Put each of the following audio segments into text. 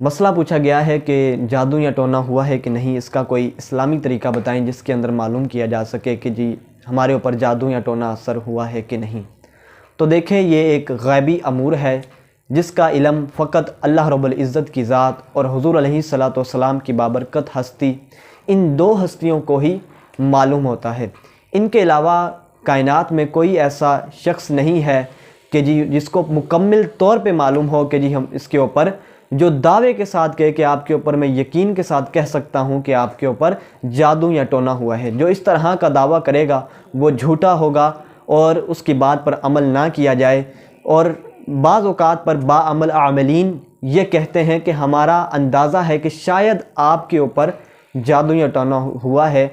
مسئلہ پوچھا گیا ہے کہ جادو یا ٹونا ہوا ہے کہ نہیں، اس کا کوئی اسلامی طریقہ بتائیں جس کے اندر معلوم کیا جا سکے کہ جی ہمارے اوپر جادو یا ٹونا اثر ہوا ہے کہ نہیں۔ تو دیکھیں، یہ ایک غیبی امور ہے جس کا علم فقط اللہ رب العزت کی ذات اور حضور علیہ الصلاۃ والسلام کی بابرکت ہستی، ان دو ہستیوں کو ہی معلوم ہوتا ہے۔ ان کے علاوہ کائنات میں کوئی ایسا شخص نہیں ہے کہ جی جس کو مکمل طور پہ معلوم ہو کہ جی ہم اس کے اوپر جو دعوے کے ساتھ کہے کہ آپ کے اوپر میں یقین کے ساتھ کہہ سکتا ہوں کہ آپ کے اوپر جادو یا ٹونا ہوا ہے۔ جو اس طرح کا دعویٰ کرے گا وہ جھوٹا ہوگا اور اس کی بات پر عمل نہ کیا جائے۔ اور بعض اوقات پر باعمل عاملین یہ کہتے ہیں کہ ہمارا اندازہ ہے کہ شاید آپ کے اوپر جادو یا ٹونا ہوا ہے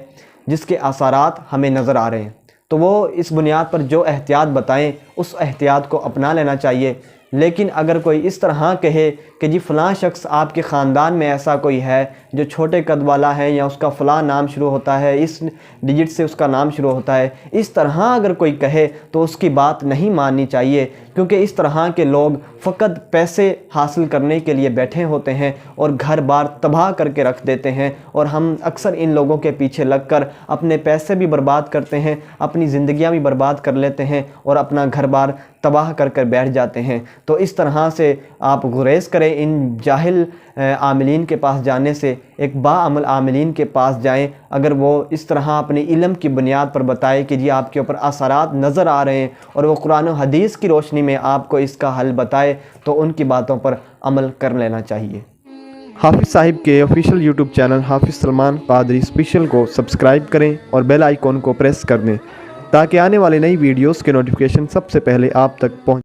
جس کے اثرات ہمیں نظر آ رہے ہیں، تو وہ اس بنیاد پر جو احتیاط بتائیں اس احتیاط کو اپنا لینا چاہیے۔ لیکن اگر کوئی اس طرح کہے کہ جی فلاں شخص آپ کے خاندان میں ایسا کوئی ہے جو چھوٹے قد والا ہے، یا اس کا فلاں نام شروع ہوتا ہے، اس ڈیجٹ سے اس کا نام شروع ہوتا ہے، اس طرح اگر کوئی کہے تو اس کی بات نہیں ماننی چاہیے، کیونکہ اس طرح کے لوگ فقط پیسے حاصل کرنے کے لیے بیٹھے ہوتے ہیں اور گھر بار تباہ کر کے رکھ دیتے ہیں، اور ہم اکثر ان لوگوں کے پیچھے لگ کر اپنے پیسے بھی برباد کرتے ہیں، اپنی زندگیاں بھی برباد کر لیتے ہیں اور اپنا گھر بار تباہ کر کر بیٹھ جاتے ہیں۔ تو اس طرح سے آپ گریز کریں ان جاہل عاملین کے پاس جانے سے، ایک باعمل عاملین کے پاس جائیں۔ اگر وہ اس طرح اپنے علم کی بنیاد پر بتائے کہ جی آپ کے اوپر اثرات نظر آ رہے ہیں اور وہ قرآن و حدیث کی روشنی میں آپ کو اس کا حل بتائے، تو ان کی باتوں پر عمل کر لینا چاہیے۔ حافظ صاحب کے آفیشیل یوٹیوب چینل حافظ سلمان قادری اسپیشل کو سبسکرائب کریں اور بیل آئیکن کو پریس کر دیں تاکہ آنے والی نئی ویڈیوز کے نوٹیفیکیشن سب سے پہلے آپ تک پہنچ